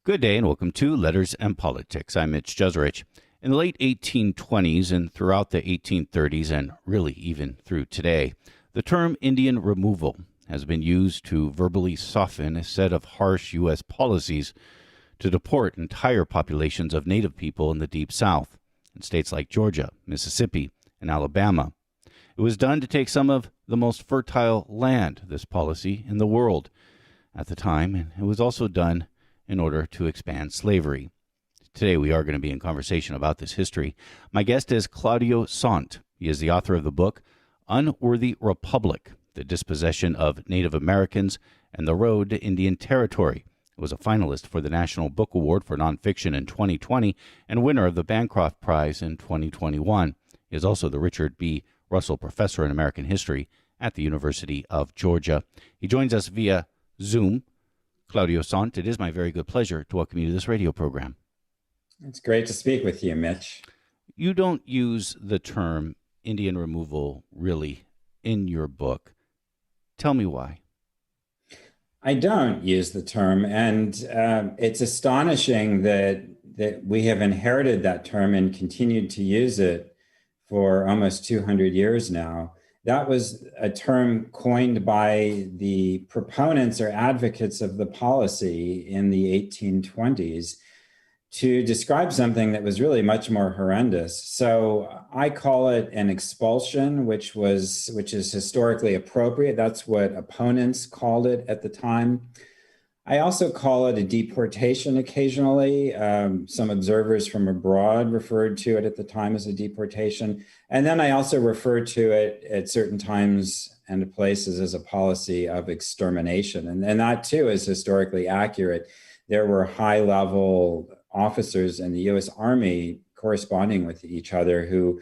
Good day and welcome to Letters and Politics. I'm Mitch Jeserich. In the late 1820s and throughout the 1830s, and really even through today, the term Indian removal has been used to verbally soften a set of harsh U.S. policies to deport entire populations of Native people in the Deep South, in states like Georgia, Mississippi, and Alabama. It was done to take some of the most fertile land, this policy, in the world at the time, and it was also done in order to expand slavery. Today we are going to be in conversation about this history. My guest is Claudio Sant. He is the author of the book Unworthy Republic, The Dispossession of Native Americans and the Road to Indian Territory. He was a finalist for the National Book Award for Nonfiction in 2020 and winner of the Bancroft Prize in 2021. He is also the Richard B. Russell Professor in American History at the University of Georgia. He joins us via Zoom. Claudio Sant, it is my very good pleasure to welcome you to this radio program. It's great to speak with you, Mitch. You don't use the term Indian removal really in your book. Tell me why. I don't use the term, and it's astonishing that we have inherited that term and continued to use it for almost 200 years now. That was a term coined by the proponents or advocates of the policy in the 1820s to describe something that was really much more horrendous. So I call it an expulsion, which is historically appropriate. That's what opponents called it at the time. I also call it a deportation occasionally. Some observers from abroad referred to it at the time as a deportation. And then I also refer to it at certain times and places as a policy of extermination. And that too is historically accurate. There were high-level officers in the U.S. Army corresponding with each other who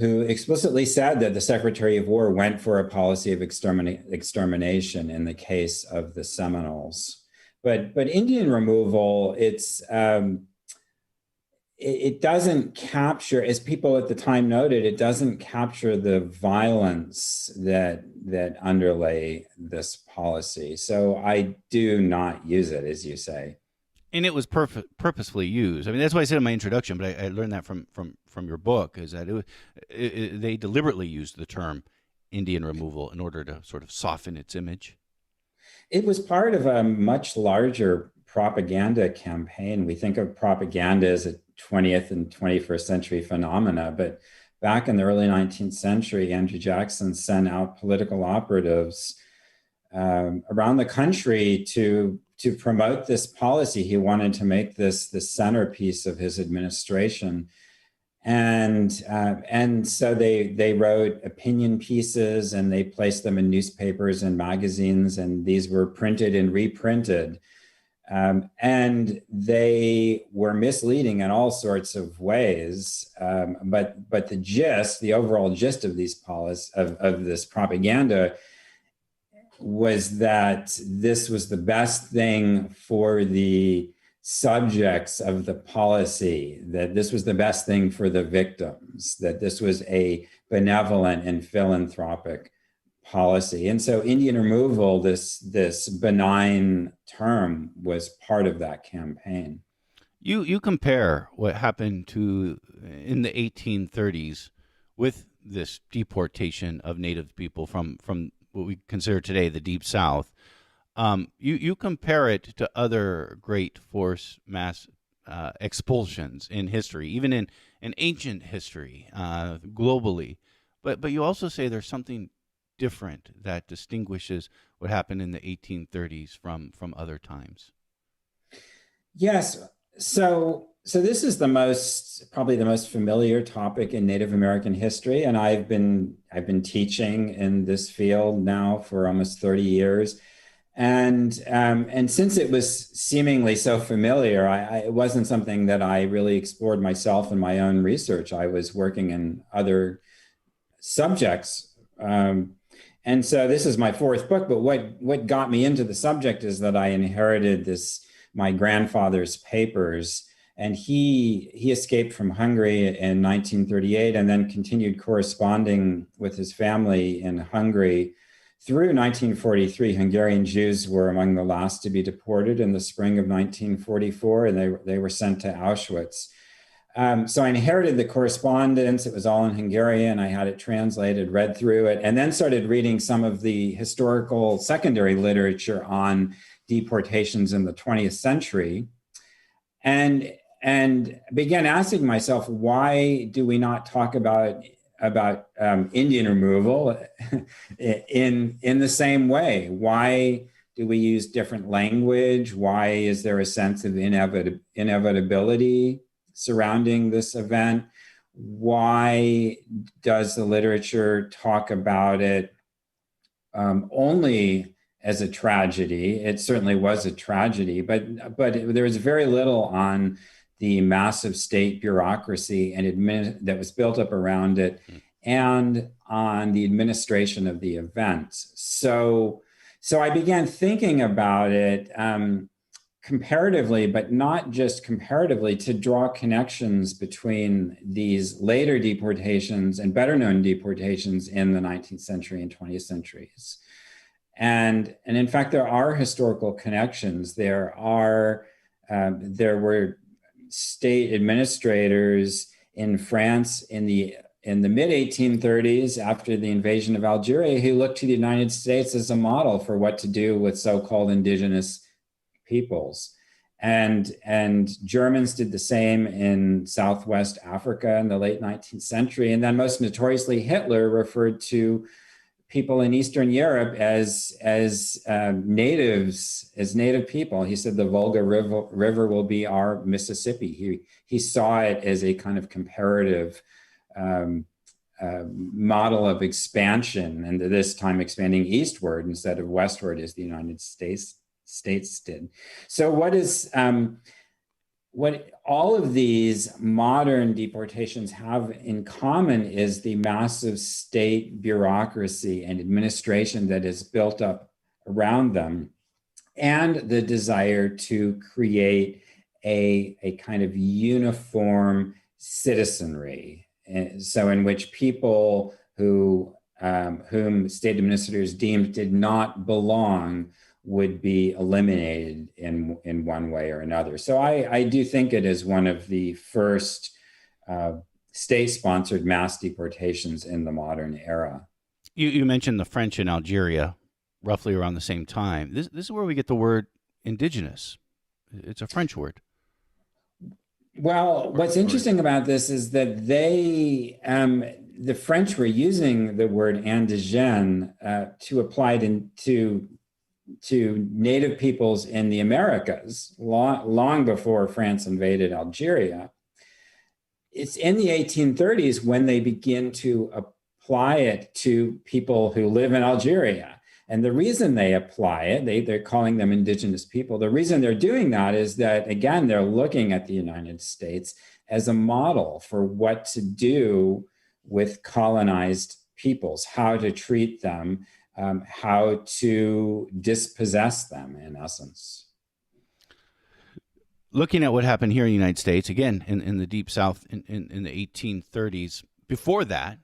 explicitly said that the Secretary of War went for a policy of extermination in the case of the Seminoles. But Indian removal, it doesn't capture, as people at the time noted, it doesn't capture the violence that underlay this policy. So I do not use it, as you say. And it was purposefully used. I mean, that's why I said in my introduction, but I learned that from your book, is that they deliberately used the term Indian removal in order to sort of soften its image. It was part of a much larger propaganda campaign. We think of propaganda as a 20th and 21st century phenomena, but back in the early 19th century, Andrew Jackson sent out political operatives around the country to promote this policy. He wanted to make this the centerpiece of his administration. And so they wrote opinion pieces and they placed them in newspapers and magazines, and these were printed and reprinted. And they were misleading in all sorts of ways. But the overall gist of these of this propaganda was that this was the best thing for the subjects of the policy, that this was the best thing for the victims, that this was a benevolent and philanthropic policy. And so Indian removal, this benign term, was part of that campaign. You compare what happened in the 1830s with this deportation of Native people from what we consider today the Deep South. You compare it to other great force mass expulsions in history, even in ancient history, globally. But you also say there's something different that distinguishes what happened in the 1830s from other times. Yes. So this is probably the most familiar topic in Native American history, and I've been teaching in this field now for almost 30 years. And since it was seemingly so familiar, it wasn't something that I really explored myself in my own research. I was working in other subjects. And so this is my fourth book, but what got me into the subject is that I inherited my grandfather's papers, and he escaped from Hungary in 1938 and then continued corresponding with his family in Hungary through 1943, Hungarian Jews were among the last to be deported in the spring of 1944, and they were sent to Auschwitz. So I inherited the correspondence. It was all in Hungarian. I had it translated, read through it, and then started reading some of the historical secondary literature on deportations in the 20th century, and began asking myself, why do we not talk about Indian removal in the same way? Why do we use different language? Why is there a sense of inevitability surrounding this event? Why does the literature talk about it only as a tragedy? It certainly was a tragedy, but there was very little on the massive state bureaucracy and that was built up around it, and on the administration of the event. So I began thinking about it comparatively, but not just comparatively, to draw connections between these later deportations and better known deportations in the 19th century and 20th centuries. And in fact, there are historical connections. There were state administrators in France in the mid 1830s, after the invasion of Algeria, who looked to the United States as a model for what to do with so-called indigenous peoples. And Germans did the same in Southwest Africa in the late 19th century. And then most notoriously, Hitler referred to people in Eastern Europe as natives, as native people. He said the Volga River will be our Mississippi. He saw it as a kind of comparative model of expansion, and this time expanding eastward instead of westward as the United States did. So what all of these modern deportations have in common is the massive state bureaucracy and administration that is built up around them, and the desire to create a kind of uniform citizenry. So in which people whom state administrators deemed did not belong would be eliminated in one way or another. So I do think it is one of the first state-sponsored mass deportations in the modern era. You mentioned the French in Algeria roughly around the same time. This is where we get the word indigenous. It's a French word. Well, what's interesting about this is that the French were using the word indigène to apply to native peoples in the Americas long before France invaded Algeria. It's in the 1830s when they begin to apply it to people who live in Algeria. And the reason they apply it, they're calling them indigenous people. The reason they're doing that is that, again, they're looking at the United States as a model for what to do with colonized peoples, how to treat them, how to dispossess them, in essence. Looking at what happened here in the United States, again, in the Deep South in the 1830s, before that,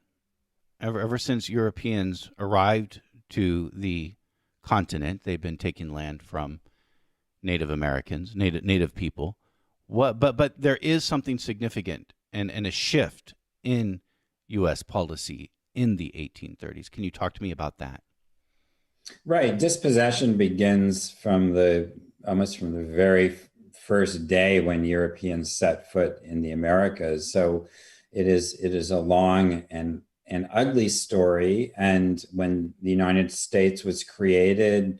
ever since Europeans arrived to the continent, they've been taking land from Native Americans, native people. But there is something significant and a shift in U.S. policy in the 1830s. Can you talk to me about that? Right. Dispossession begins almost from the very first day when Europeans set foot in the Americas. So it is a long and ugly story. And when the United States was created,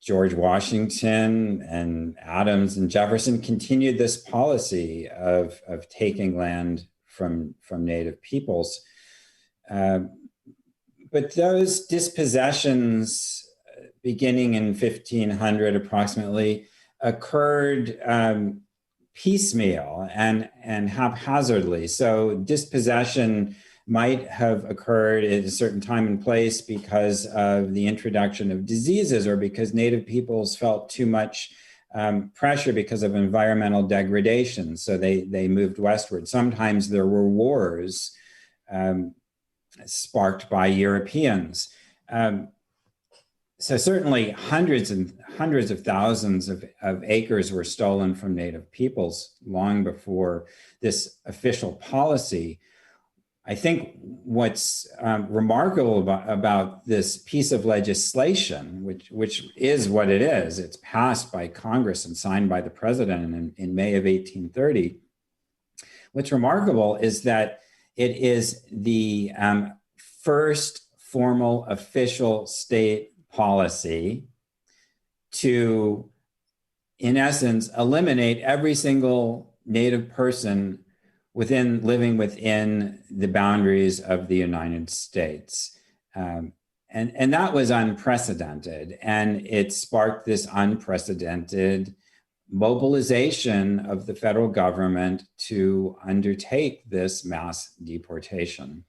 George Washington and Adams and Jefferson continued this policy of taking land from native peoples. But those dispossessions, beginning in 1500 approximately, occurred piecemeal and haphazardly. So dispossession might have occurred at a certain time and place because of the introduction of diseases, or because native peoples felt too much pressure because of environmental degradation. So they moved westward. Sometimes there were wars sparked by Europeans. Um, so certainly hundreds and hundreds of thousands of acres were stolen from Native peoples long before this official policy. I think what's remarkable about this piece of legislation, which is what it is, it's passed by Congress and signed by the president in May of 1830. What's remarkable is that it is the first formal official state policy to, in essence, eliminate every single Native person living within the boundaries of the United States. And that was unprecedented. And it sparked this unprecedented mobilization of the federal government to undertake this mass deportation.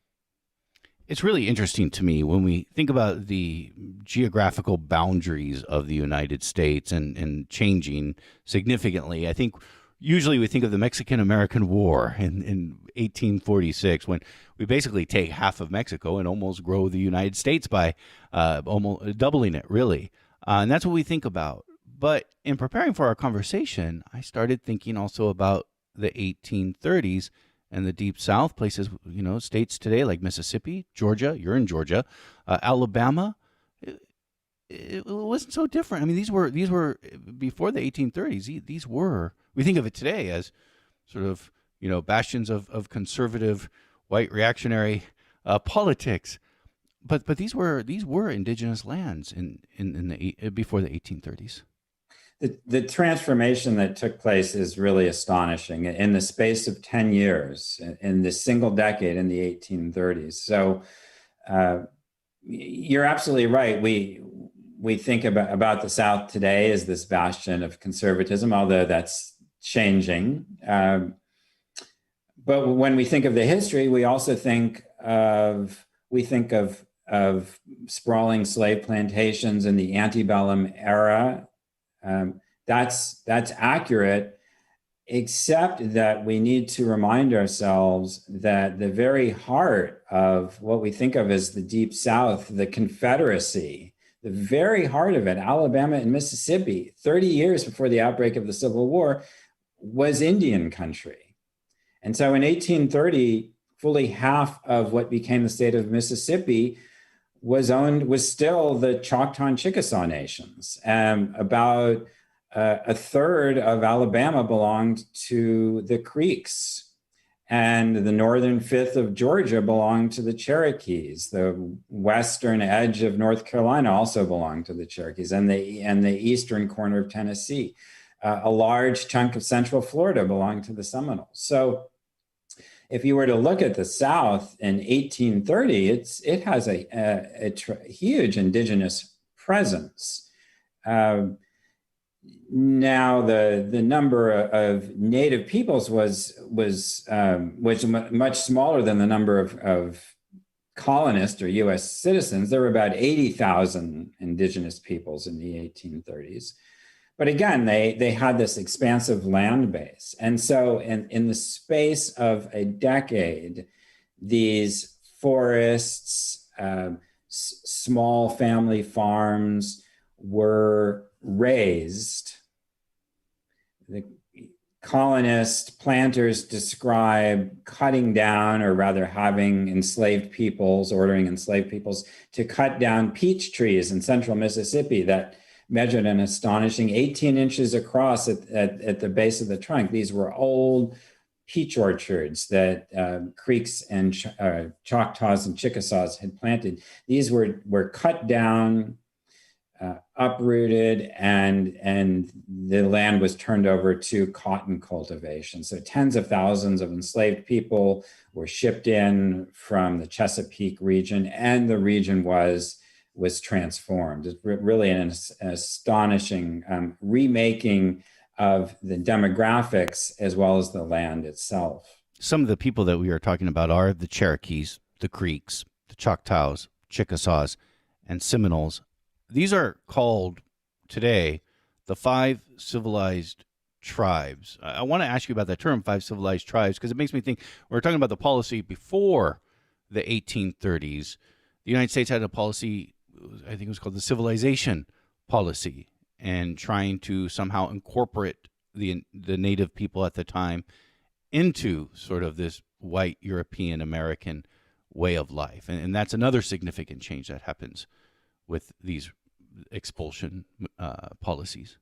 It's really interesting to me when we think about the geographical boundaries of the United States and changing significantly. I think usually we think of the Mexican-American War in 1846, when we basically take half of Mexico and almost grow the United States by almost doubling it, really. And that's what we think about. But in preparing for our conversation, I started thinking also about the 1830s and the Deep South, places, states today like Mississippi, Georgia, you're in Georgia, Alabama. It wasn't so different. I mean, these were before the 1830s. These were, we think of it today as sort of, bastions of conservative white reactionary politics. But these were indigenous lands before the 1830s. The transformation that took place is really astonishing in the space of 10 years, in this single decade in the 1830s. So you're absolutely right. We think about the South today as this bastion of conservatism, although that's changing. But when we think of the history, we also think of sprawling slave plantations in the antebellum era. That's accurate, except that we need to remind ourselves that the very heart of what we think of as the Deep South, the Confederacy, the very heart of it, Alabama and Mississippi, 30 years before the outbreak of the Civil War, was Indian country. And so in 1830, fully half of what became the state of Mississippi was still the Choctaw and Chickasaw nations. About a third of Alabama belonged to the Creeks, and the northern fifth of Georgia belonged to the Cherokees. The western edge of North Carolina also belonged to the Cherokees, and the eastern corner of Tennessee. A large chunk of central Florida belonged to the Seminoles. So if you were to look at the South in 1830, it has a huge indigenous presence. Now, the number of Native peoples was much smaller than the number of colonists or U.S. citizens. There were about 80,000 indigenous peoples in the 1830s. But again, they had this expansive land base. And so in the space of a decade, these forests, small family farms were razed. The colonist planters describe cutting down, or rather ordering enslaved peoples to cut down peach trees in central Mississippi that measured an astonishing 18 inches across at the base of the trunk. These were old peach orchards that Creeks and Choctaws and Chickasaws had planted. These were cut down, uprooted, and the land was turned over to cotton cultivation. So tens of thousands of enslaved people were shipped in from the Chesapeake region, and the region was transformed. It's really an astonishing remaking of the demographics as well as the land itself. Some of the people that we are talking about are the Cherokees, the Creeks, the Choctaws, Chickasaws, and Seminoles. These are called today the 5 civilized tribes. I want to ask you about that term, 5 civilized tribes, because it makes me think we're talking about the policy before the 1830s. The United States had a policy I think it was called the civilization policy, and trying to somehow incorporate the native people at the time into sort of this white European American way of life. And that's another significant change that happens with these expulsion policies.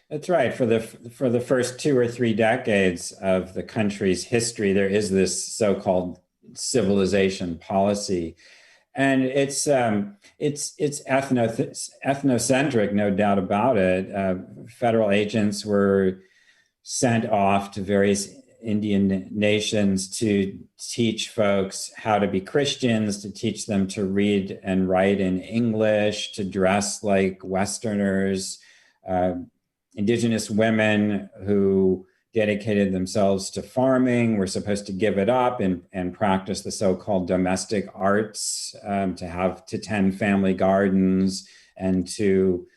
That's right. For the first 2 or 3 decades of the country's history, there is this so-called civilization policy, and it's ethnocentric, no doubt about it. Federal agents were sent off to various Indian nations to teach folks how to be Christians, to teach them to read and write in English, to dress like Westerners. Uh, Indigenous women who dedicated themselves to farming were supposed to give it up and practice the so-called domestic arts, to tend family gardens and to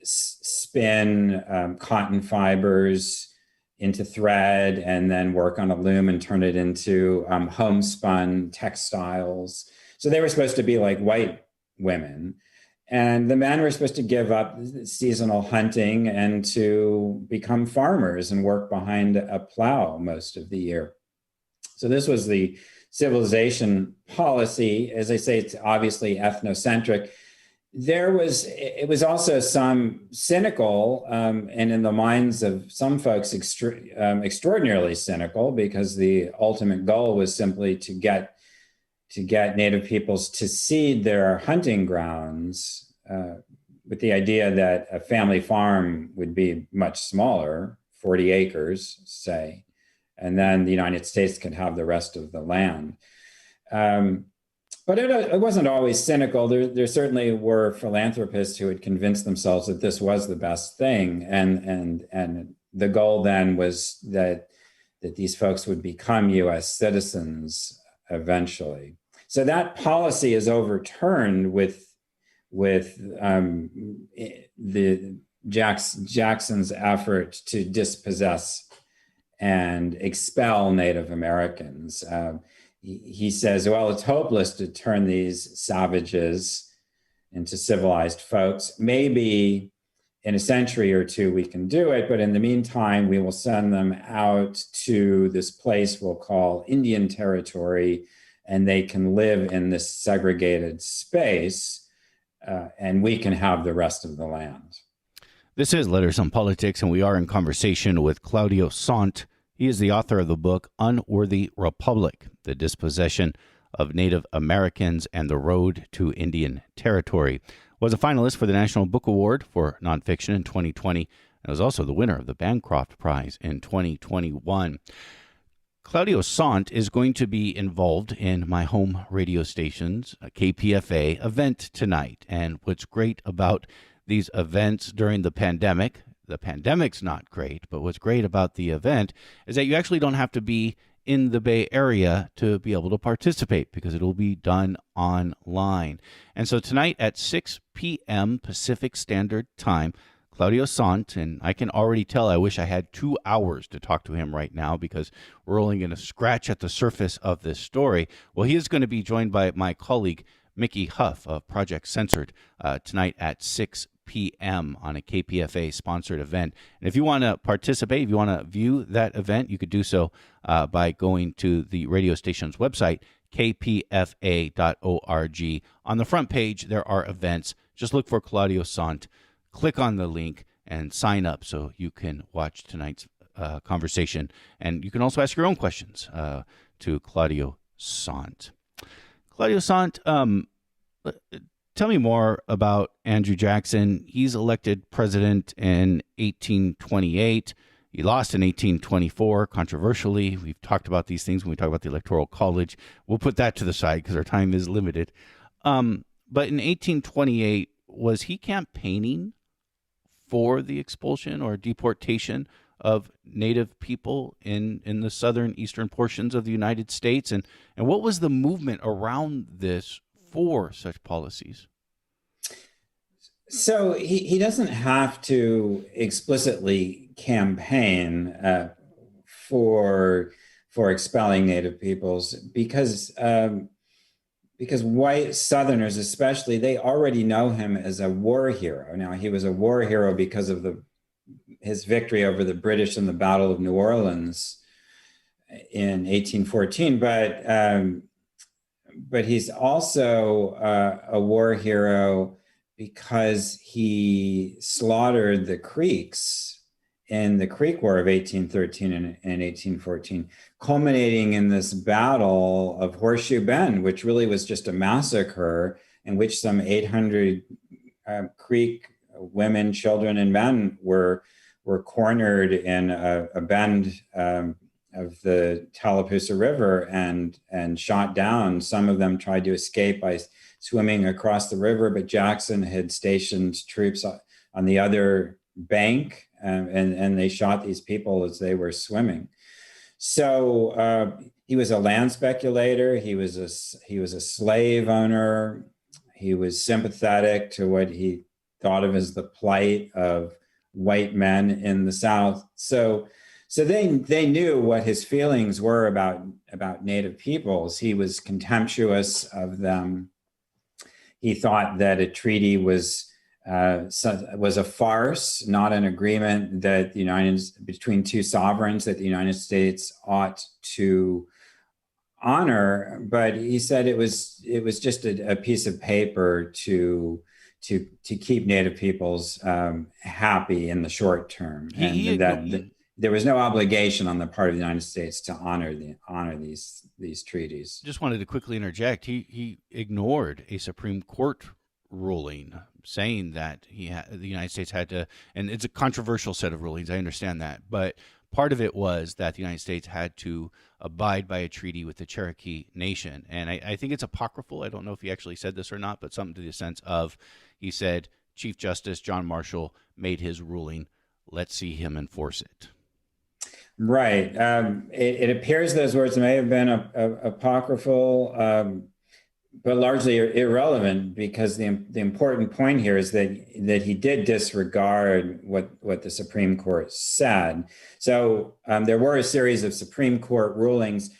spin cotton fibers into thread and then work on a loom and turn it into homespun textiles. So they were supposed to be like white women. And the men were supposed to give up seasonal hunting and to become farmers and work behind a plow most of the year. So this was the civilization policy. As I say, it's obviously ethnocentric. It was also some cynical, and in the minds of some folks, extraordinarily cynical, because the ultimate goal was simply to get Native peoples to cede their hunting grounds, with the idea that a family farm would be much smaller, 40 acres, say, and then the United States could have the rest of the land. But it wasn't always cynical. There certainly were philanthropists who had convinced themselves that this was the best thing, and the goal then was that these folks would become U.S. citizens eventually. So that policy is overturned with Jackson's effort to dispossess and expel Native Americans. He says, well, it's hopeless to turn these savages into civilized folks. Maybe in a century or two we can do it, but in the meantime, we will send them out to this place we'll call Indian Territory, and they can live in this segregated space, and we can have the rest of the land. This is Letters on Politics, and we are in conversation with Claudio Sant. He is the author of the book Unworthy Republic, The Dispossession of Native Americans and the Road to Indian Territory. Was a finalist for the National Book Award for Nonfiction in 2020, and was also the winner of the Bancroft Prize in 2021. Claudio Sant is going to be involved in my home radio station's KPFA event tonight. And what's great about these events during the pandemic's not great, but what's great about the event is that you actually don't have to be in the Bay Area to be able to participate, because it'll be done online. And so tonight at 6 p.m. Pacific Standard Time, Claudio Sant, and I can already tell I wish I had 2 hours to talk to him right now, because we're only going to scratch at the surface of this story. Well, he is going to be joined by my colleague, Mickey Huff of Project Censored, tonight at 6 p.m. on a KPFA-sponsored event. And if you want to participate, if you want to view that event, you could do so by going to the radio station's website, kpfa.org. On the front page, there are events. Just look for Claudio Sant. Click on the link and sign up so you can watch tonight's conversation. And you can also ask your own questions to Claudio Sant. Claudio Sant, tell me more about Andrew Jackson. He's elected president in 1828. He lost in 1824, controversially. We've talked about these things when we talk about the Electoral College. We'll put that to the side because our time is limited. But in 1828, was he campaigning for the expulsion or deportation of Native people in the southern eastern portions of the United States? And what was the movement around this for such policies? So he doesn't have to explicitly campaign for expelling Native peoples, because because white Southerners, especially, they already know him as a war hero. Now, he was a war hero because of his victory over the British in the Battle of New Orleans in 1814, but he's also a war hero because he slaughtered the Creeks in the Creek War of 1813 and 1814, culminating in this battle of Horseshoe Bend, which really was just a massacre in which some 800 Creek women, children, and men were cornered in a bend of the Tallapoosa River and shot down. Some of them tried to escape by swimming across the river, but Jackson had stationed troops on the other bank, and they shot these people as they were swimming. So he was a land speculator. He was a slave owner. He was sympathetic to what he thought of as the plight of white men in the South. So they knew what his feelings were about Native peoples. He was contemptuous of them. He thought that a treaty was a farce, not an agreement that between two sovereigns that the United States ought to honor. But he said it was just a piece of paper to keep Native peoples happy in the short term, there was no obligation on the part of the United States to honor these treaties. Just wanted to quickly interject. He ignored a Supreme Court ruling saying that the United States had to, and it's a controversial set of rulings, I understand that, but part of it was that the United States had to abide by a treaty with the Cherokee Nation. And I think it's apocryphal. I don't know if he actually said this or not, but something to the sense of, he said, Chief Justice John Marshall made his ruling. Let's see him enforce it. Right. It appears those words may have been apocryphal, but largely irrelevant, because the important point here is that he did disregard what the Supreme Court said. So there were a series of Supreme Court rulings.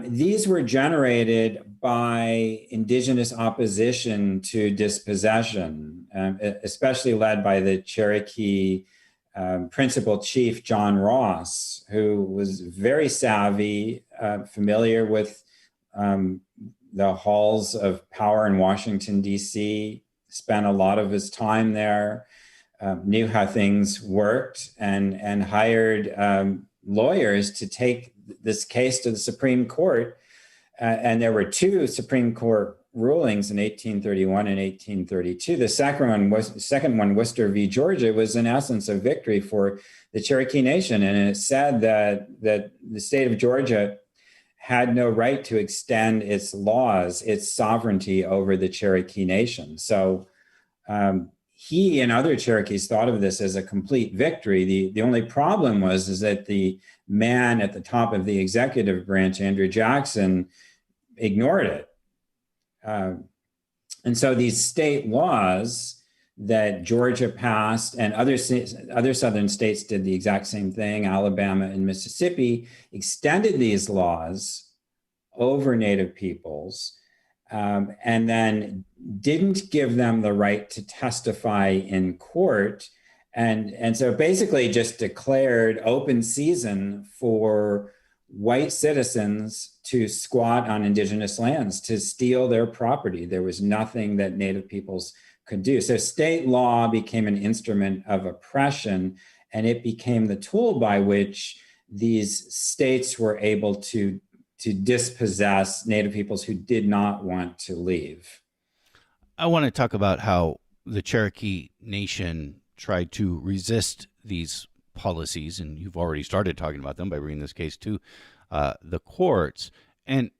These were generated by indigenous opposition to dispossession, especially led by the Cherokee principal chief John Ross, who was very savvy, familiar with the halls of power in Washington, D.C., spent a lot of his time there, knew how things worked, and hired lawyers to take this case to the Supreme Court. And there were two Supreme Court rulings in 1831 and 1832. The second one, Worcester v. Georgia, was in essence a victory for the Cherokee Nation. And it said that the state of Georgia had no right to extend its laws, its sovereignty over the Cherokee Nation. So he and other Cherokees thought of this as a complete victory. The only problem is that the man at the top of the executive branch, Andrew Jackson, ignored it. And so these state laws that Georgia passed, and other southern states did the exact same thing, Alabama and Mississippi, extended these laws over Native peoples, and then didn't give them the right to testify in court. And so basically just declared open season for white citizens to squat on indigenous lands, to steal their property. There was nothing that Native peoples could do. So state law became an instrument of oppression, and it became the tool by which these states were able to dispossess Native peoples who did not want to leave. I want to talk about how the Cherokee Nation tried to resist these policies, and you've already started talking about them by bringing this case to the courts. And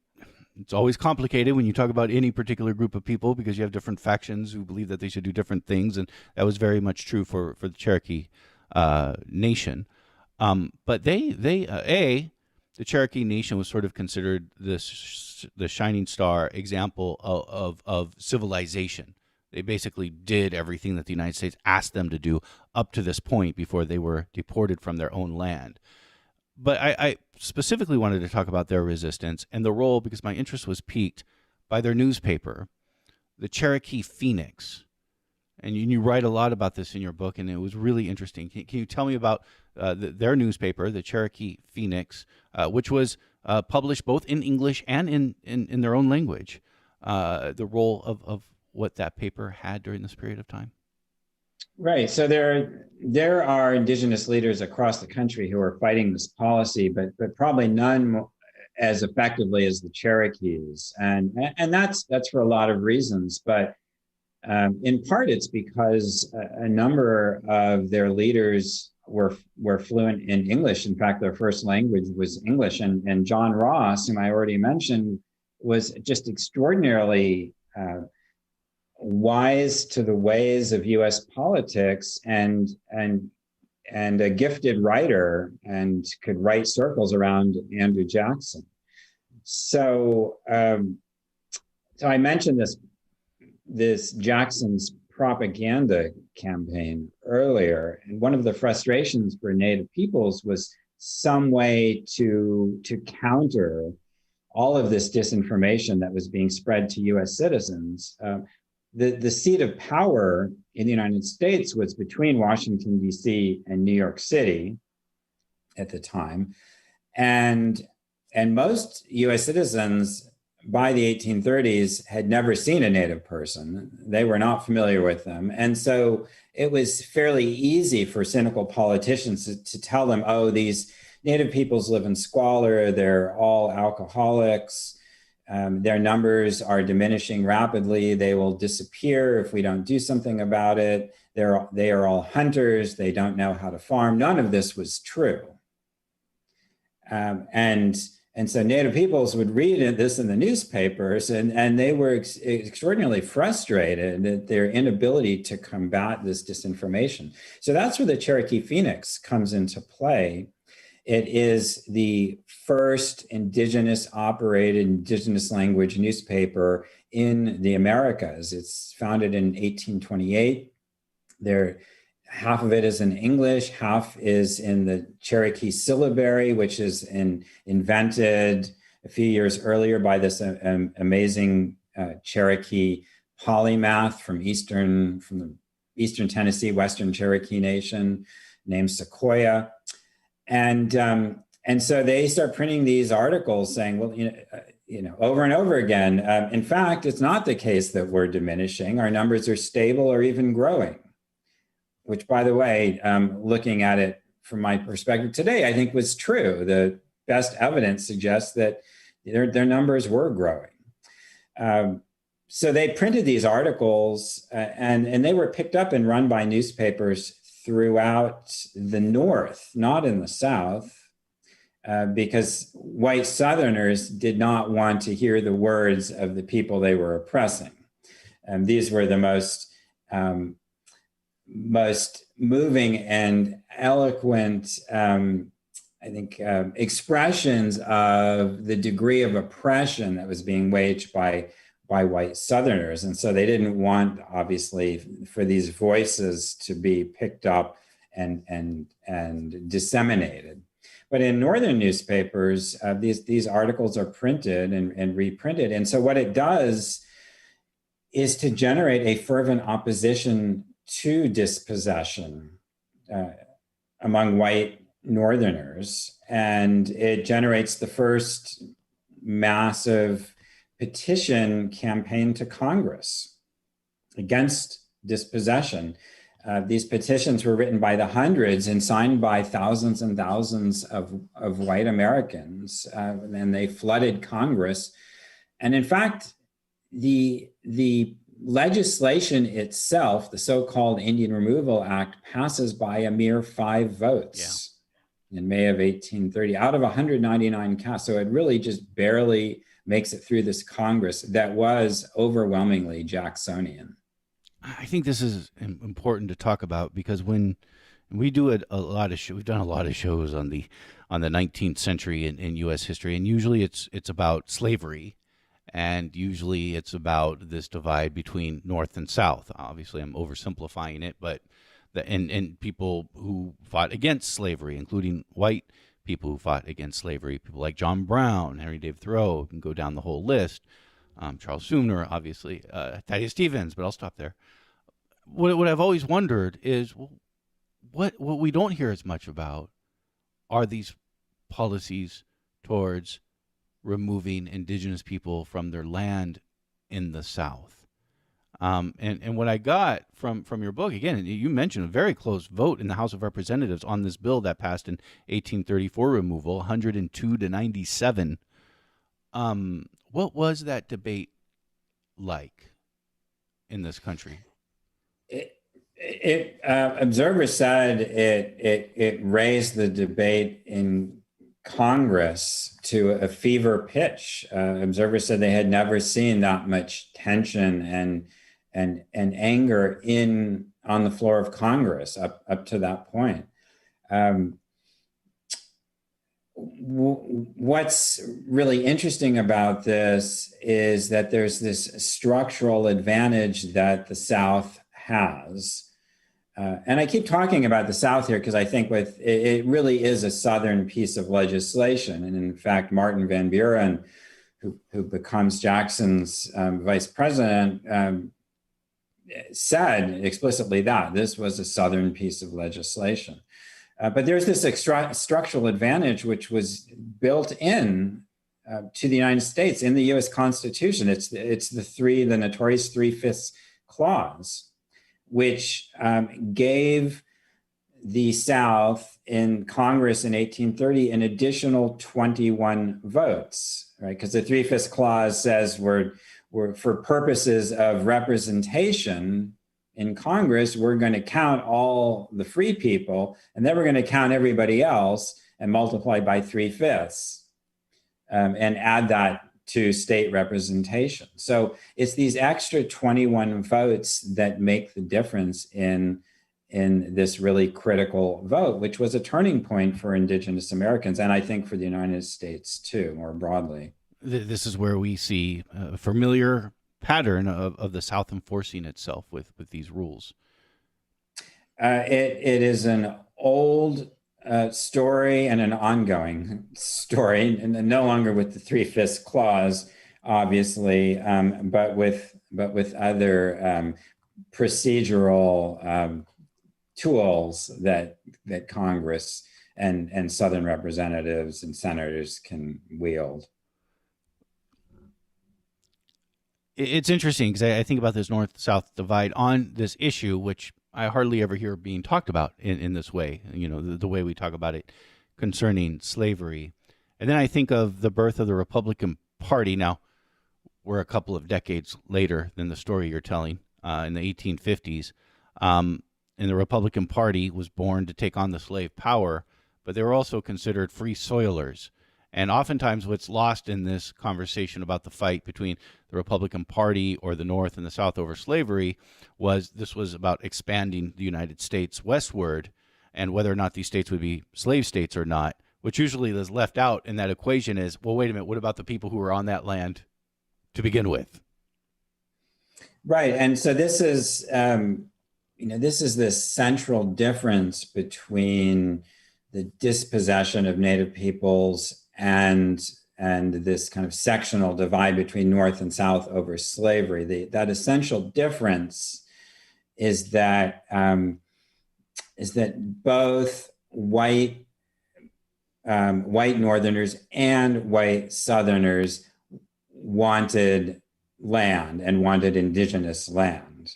it's always complicated when you talk about any particular group of people, because you have different factions who believe that they should do different things, and that was very much true for the Cherokee Nation. But the Cherokee Nation was sort of considered the shining star example of civilization. They basically did everything that the United States asked them to do up to this point before they were deported from their own land. But I specifically wanted to talk about their resistance and the role, because my interest was piqued by their newspaper, the Cherokee Phoenix. And you write a lot about this in your book, and it was really interesting. Can you tell me about their newspaper, the Cherokee Phoenix, which was published both in English and in their own language, the role of what that paper had during this period of time? Right. So there are indigenous leaders across the country who are fighting this policy, but probably none as effectively as the Cherokees, and that's for a lot of reasons. But in part, it's because a number of their leaders were fluent in English. In fact, their first language was English. And John Ross, whom I already mentioned, was just extraordinarily wise to the ways of U.S. politics, and a gifted writer, and could write circles around Andrew Jackson. So I mentioned this Jackson's propaganda campaign earlier, and one of the frustrations for Native peoples was some way to counter all of this disinformation that was being spread to U.S. citizens. The seat of power in the United States was between Washington, D.C. and New York City at the time. And most U.S. citizens by the 1830s had never seen a Native person. They were not familiar with them. And so it was fairly easy for cynical politicians to tell them, oh, these Native peoples live in squalor, they're all alcoholics, their numbers are diminishing rapidly, they will disappear if we don't do something about it, they are all hunters, they don't know how to farm. None of this was true. And so Native peoples would read this in the newspapers, and they were extraordinarily frustrated at their inability to combat this disinformation. So that's where the Cherokee Phoenix comes into play. It is the first indigenous operated, indigenous language newspaper in the Americas. It's founded in 1828. Half of it is in English, half is in the Cherokee syllabary, which is invented a few years earlier by this amazing Cherokee polymath from the Eastern Tennessee, Western Cherokee Nation named Sequoyah. And so they start printing these articles saying, well, over and over again, in fact, it's not the case that we're diminishing. Our numbers are stable or even growing. Which, by the way, looking at it from my perspective today, I think was true. The best evidence suggests that their numbers were growing. So they printed these articles, and they were picked up and run by newspapers throughout the North, not in the South, because white Southerners did not want to hear the words of the people they were oppressing. These were the most moving and eloquent, expressions of the degree of oppression that was being waged by white Southerners. And so they didn't want, obviously, for these voices to be picked up and disseminated. But in Northern newspapers, these articles are printed and reprinted. And so what it does is to generate a fervent opposition to dispossession among white Northerners. And it generates the first massive petition campaign to Congress against dispossession. These petitions were written by the hundreds and signed by thousands and thousands of white Americans, and they flooded Congress. And in fact, the legislation itself, the so-called Indian Removal Act, passes by a mere 5 votes in May of 1830 out of 199 cast. So it really just barely makes it through this Congress that was overwhelmingly Jacksonian. I think this is important to talk about because when we do we've done a lot of shows on the 19th century in U.S. history, and usually it's about slavery. And usually it's about this divide between North and South. Obviously, I'm oversimplifying it, but and people who fought against slavery, including white people who fought against slavery, people like John Brown, Henry David Thoreau, can go down the whole list. Charles Sumner, obviously, Thaddeus Stevens, but I'll stop there. What I've always wondered is what we don't hear as much about are these policies towards removing indigenous people from their land in the South. And what I got from your book, again, you mentioned a very close vote in the House of Representatives on this bill that passed in 1834 removal, 102 to 97. What was that debate like in this country? Observers said it raised the debate in Congress to a fever pitch. Observers said they had never seen that much tension and anger on the floor of Congress up to that point. What's really interesting about this is that there's this structural advantage that the South has. And I keep talking about the South here because I think it really is a Southern piece of legislation. And in fact, Martin Van Buren, who becomes Jackson's vice president, said explicitly that this was a Southern piece of legislation. But there's this structural advantage which was built in to the United States in the U.S. Constitution. It's the notorious 3/5 clause, which gave the South in Congress in 1830 an additional 21 votes, right? Because the 3/5 clause says we're for purposes of representation in Congress, we're going to count all the free people, and then we're going to count everybody else and multiply by 3/5 and add that to state representation. So it's these extra 21 votes that make the difference in this really critical vote, which was a turning point for Indigenous Americans, and I think for the United States too, more broadly. This is where we see a familiar pattern of the South enforcing itself with these rules. It is an old story and an ongoing story, and no longer with the 3/5 clause, obviously, but with other procedural tools that Congress and Southern representatives and senators can wield. It's interesting because I think about this North-South divide on this issue, which I hardly ever hear being talked about in this way, the way we talk about it concerning slavery. And then I think of the birth of the Republican Party. Now, we're a couple of decades later than the story you're telling in the 1850s. And the Republican Party was born to take on the slave power, but they were also considered free soilers. And oftentimes what's lost in this conversation about the fight between the Republican Party or the North and the South over slavery this was about expanding the United States westward and whether or not these states would be slave states or not, which usually is left out in that equation is, well, wait a minute, what about the people who were on that land to begin with? Right. And so this is, this central difference between the dispossession of Native peoples and this kind of sectional divide between North and South over slavery. That essential difference is that both white Northerners and white Southerners wanted land and wanted indigenous land,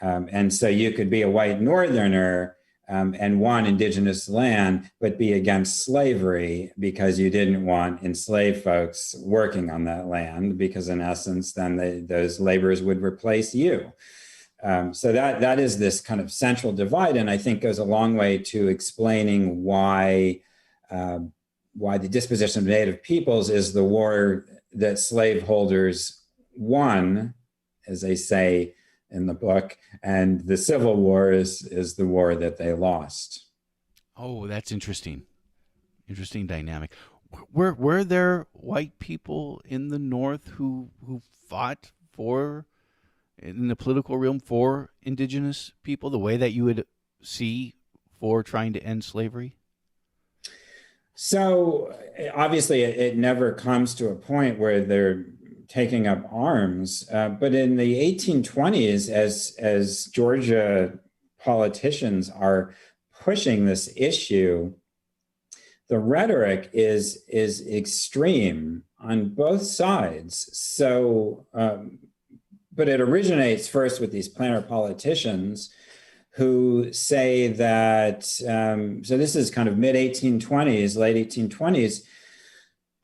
and so you could be a white Northerner and want indigenous land, but be against slavery because you didn't want enslaved folks working on that land, because in essence, then those laborers would replace you. So that is this kind of central divide, and I think goes a long way to explaining why the dispossession of Native peoples is the war that slaveholders won, as they say in the book, and the Civil War is the war that they lost. Oh, that's interesting. Interesting dynamic. Were there white people in the North who fought in the political realm for indigenous people, the way that you would see for trying to end slavery? So obviously it never comes to a point where they're taking up arms. But in the 1820s, as Georgia politicians are pushing this issue, the rhetoric is extreme on both sides. So, but it originates first with these planter politicians who say that, so this is kind of mid-1820s, late 1820s,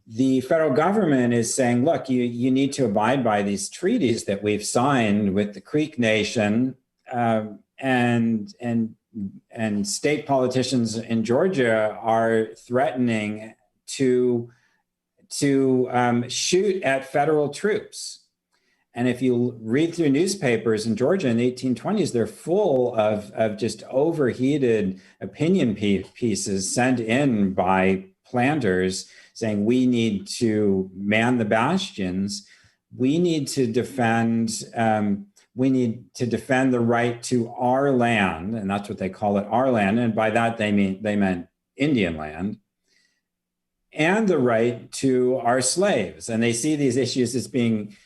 the federal government is saying, look, you need to abide by these treaties that we've signed with the Creek Nation, and state politicians in Georgia are threatening to shoot at federal troops. And if you read through newspapers in Georgia in the 1820s, they're full of just overheated opinion pieces sent in by planters saying we need to man the bastions, we need to defend the right to our land, and that's what they call it, our land, and by that they meant Indian land, and the right to our slaves. And they see these issues as being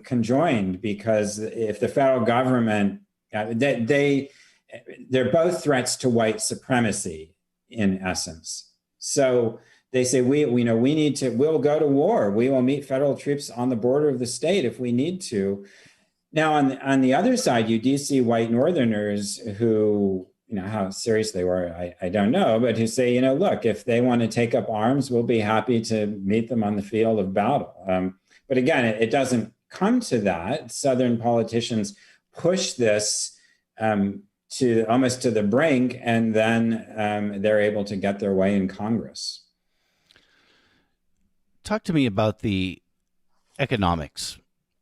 conjoined, because if the federal government, they're both threats to white supremacy in essence. So they say we'll go to war. We will meet federal troops on the border of the state if we need to. Now, on the other side, you do see white Northerners who, how serious they were, I don't know, but who say, look, if they want to take up arms, we'll be happy to meet them on the field of battle. But again, it doesn't come to that. Southern politicians push this to almost to the brink, and then they're able to get their way in Congress. Talk to me about the economics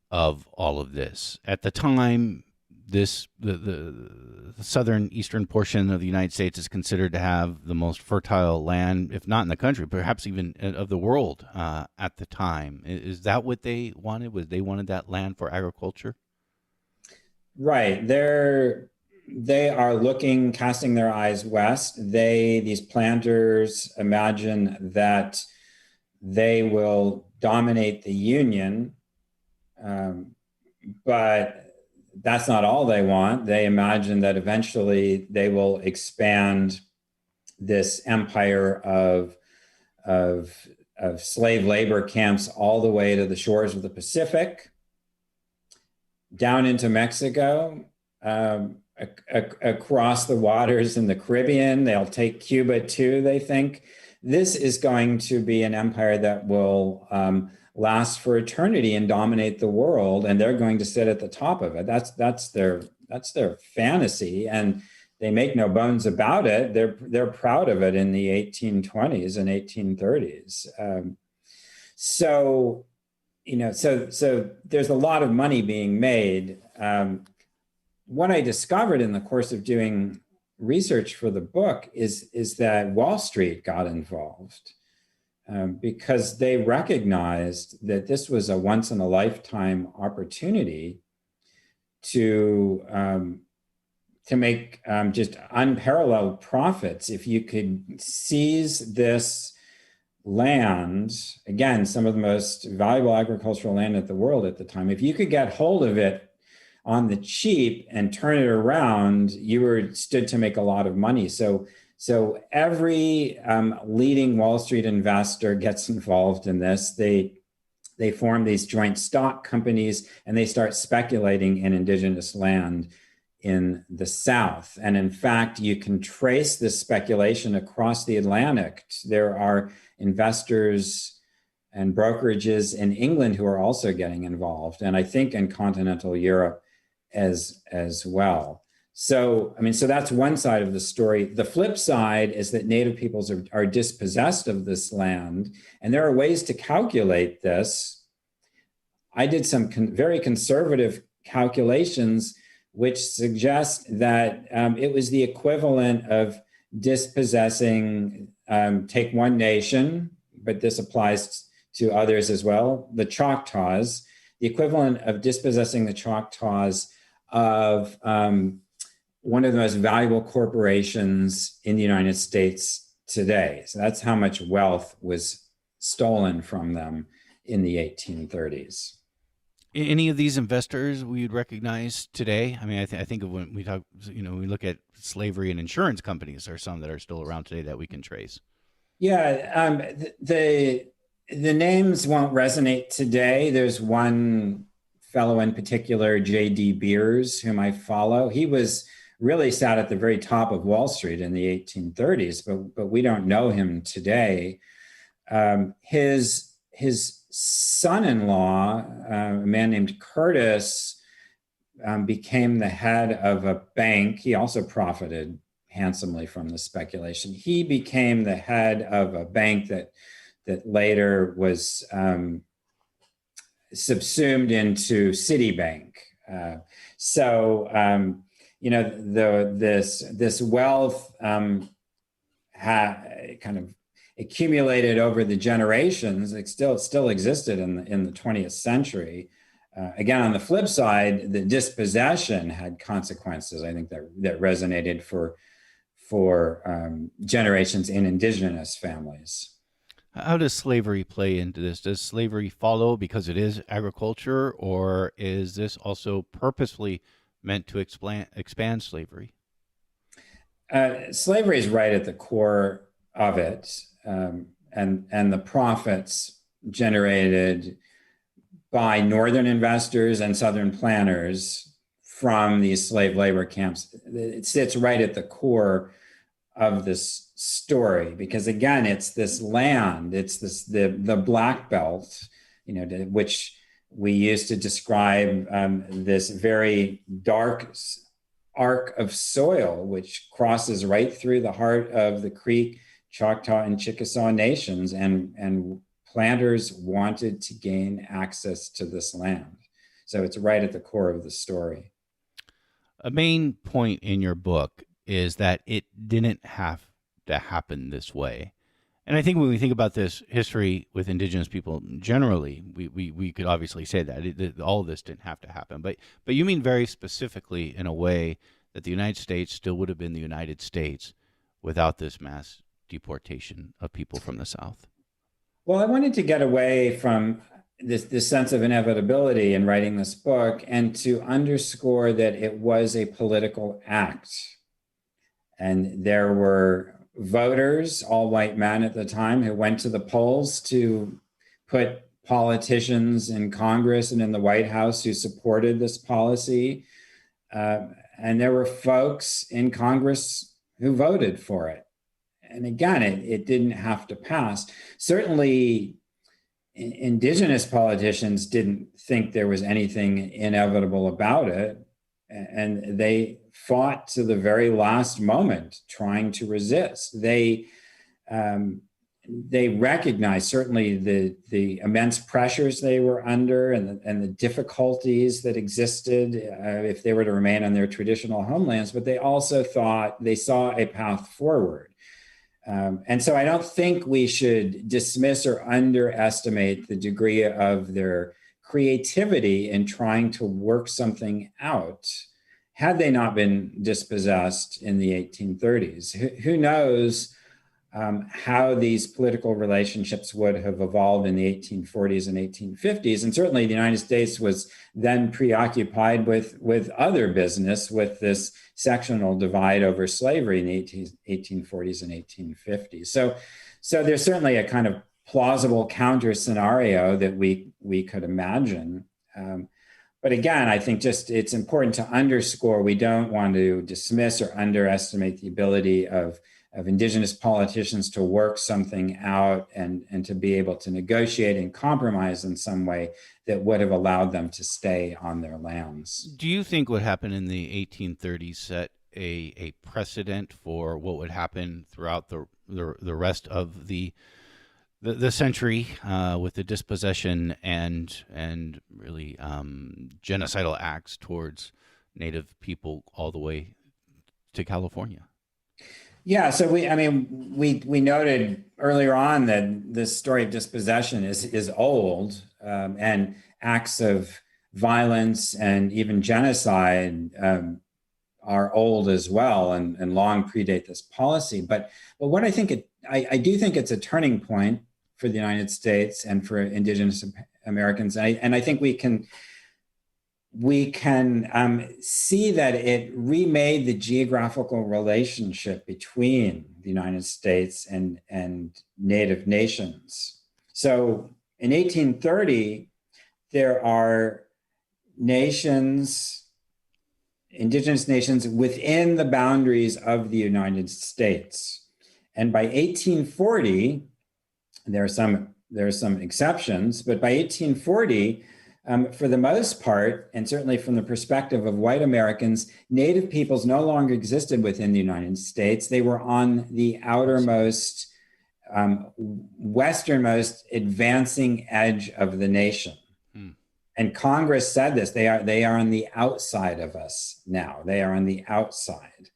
of all of this. At the time, the southern eastern portion of the United States is considered to have the most fertile land, if not in the country, perhaps even of the world at the time. Is that what they wanted? They wanted that land for agriculture? Right. They are casting their eyes west. These planters imagine that they will dominate the Union, but that's not all they want. They imagine that eventually they will expand this empire of slave labor camps all the way to the shores of the Pacific, down into Mexico, across the waters in the Caribbean. They'll take Cuba too, they think. This is going to be an empire that will last for eternity and dominate the world, and they're going to sit at the top of it. That's their fantasy, and they make no bones about it. They're proud of it in the 1820s and 1830s. So there's a lot of money being made. What I discovered in the course of doing research for the book is that Wall Street got involved. Because they recognized that this was a once-in-a-lifetime opportunity to make just unparalleled profits. If you could seize this land, again, some of the most valuable agricultural land in the world at the time, if you could get hold of it on the cheap and turn it around, you stood to make a lot of money. So every leading Wall Street investor gets involved in this. They form these joint stock companies, and they start speculating in indigenous land in the South. And in fact, you can trace this speculation across the Atlantic. There are investors and brokerages in England who are also getting involved, and I think in continental Europe as well. So that's one side of the story. The flip side is that Native peoples are dispossessed of this land, and there are ways to calculate this. I did some very conservative calculations, which suggest that it was the equivalent of dispossessing, take one nation, but this applies to others as well, the Choctaws, the equivalent of dispossessing the Choctaws of one of the most valuable corporations in the United States today. So that's how much wealth was stolen from them in the 1830s. Any of these investors we would recognize today? I mean, I think of when we talk, we look at slavery and insurance companies. There are some that are still around today that we can trace. Yeah, the names won't resonate today. There's one fellow in particular, J.D. Beers, whom I follow. He was really sat at the very top of Wall Street in the 1830s, but we don't know him today. His son-in-law, a man named Curtis, became the head of a bank. He also profited handsomely from the speculation. He became the head of a bank that later was subsumed into Citibank. This wealth kind of accumulated over the generations. It still existed in the 20th century. Again, on the flip side, the dispossession had consequences, I think, that resonated for generations in indigenous families. How does slavery play into this? Does slavery follow because it is agriculture, or is this also purposefully meant to expand slavery? Slavery is right at the core of it, and the profits generated by Northern investors and Southern planners from these slave labor camps. It sits right at the core of this story, because again, it's this land, it's the Black Belt, which we used to describe this very dark arc of soil, which crosses right through the heart of the Creek, Choctaw, and Chickasaw nations, and planters wanted to gain access to this land. So it's right at the core of the story. A main point in your book is that it didn't have to happen this way. And I think when we think about this history with indigenous people generally, we could obviously say that all of this didn't have to happen. But you mean very specifically in a way that the United States still would have been the United States without this mass deportation of people from the South. Well, I wanted to get away from this sense of inevitability in writing this book, and to underscore that it was a political act. And there were voters, all white men at the time, who went to the polls to put politicians in Congress and in the White House who supported this policy. And there were folks in Congress who voted for it. And again, it didn't have to pass. Certainly, indigenous politicians didn't think there was anything inevitable about it. And they fought to the very last moment, trying to resist. They recognized certainly the immense pressures they were under, and the difficulties that existed if they were to remain on their traditional homelands. But they also thought they saw a path forward. And so I don't think we should dismiss or underestimate the degree of their creativity in trying to work something out. Had they not been dispossessed in the 1830s, who knows how these political relationships would have evolved in the 1840s and 1850s. And certainly the United States was then preoccupied with other business, with this sectional divide over slavery in the 1840s and 1850s. So there's certainly a kind of plausible counter scenario that we could imagine. But again, I think just it's important to underscore, we don't want to dismiss or underestimate the ability of indigenous politicians to work something out and to be able to negotiate and compromise in some way that would have allowed them to stay on their lands. Do you think what happened in the 1830s set a precedent for what would happen throughout the rest of the century with the dispossession and really genocidal acts towards Native people all the way to California? Yeah, so we noted earlier on that this story of dispossession is old, and acts of violence and even genocide are old as well, and long predate this policy. But what I think I do think it's a turning point for the United States and for Indigenous Americans. And I think we can see that it remade the geographical relationship between the United States and Native nations. So in 1830, there are nations, indigenous nations within the boundaries of the United States. And by 1840, there are some exceptions, but by 1840, for the most part, and certainly from the perspective of white Americans, Native peoples no longer existed within the United States. They were on the outermost, westernmost advancing edge of the nation. And Congress said this, they are on the outside of us now. They are on the outside.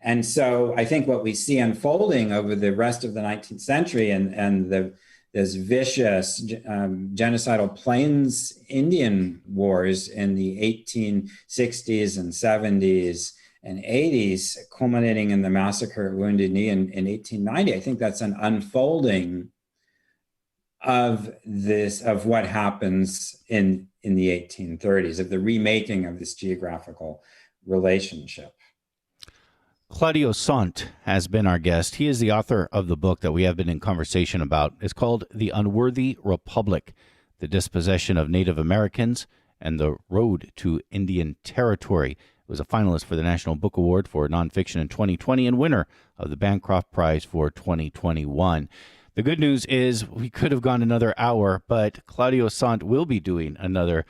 And so I think what we see unfolding over the rest of the 19th century and this vicious genocidal Plains Indian wars in the 1860s and 70s and 80s, culminating in the massacre at Wounded Knee in 1890, I think that's an unfolding of what happens in the 1830s, of the remaking of this geographical relationship. Claudio Sant has been our guest. He is the author of the book that we have been in conversation about. It's called The Unworthy Republic, The Dispossession of Native Americans and the Road to Indian Territory. It was a finalist for the National Book Award for Nonfiction in 2020 and winner of the Bancroft Prize for 2021. The good news is we could have gone another hour, but Claudio Sant will be doing another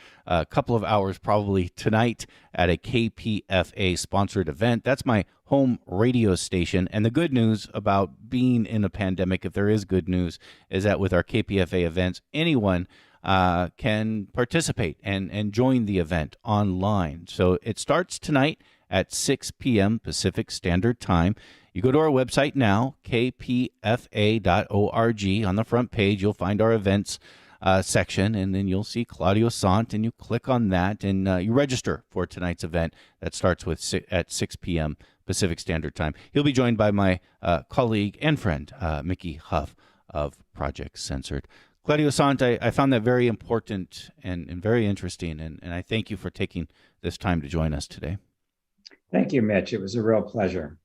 couple of hours probably tonight at a KPFA-sponsored event. That's my home radio station. And the good news about being in a pandemic, if there is good news, is that with our KPFA events, anyone can participate and join the event online. So it starts tonight at 6 p.m. Pacific Standard Time. You go to our website now, kpfa.org. On the front page, you'll find our events section, and then you'll see Claudio Sant, and you click on that, and you register for tonight's event that starts at 6 p.m. Pacific Standard Time. He'll be joined by my colleague and friend, Mickey Huff of Project Censored. Claudio Sant, I found that very important and very interesting, and I thank you for taking this time to join us today. Thank you, Mitch. It was a real pleasure.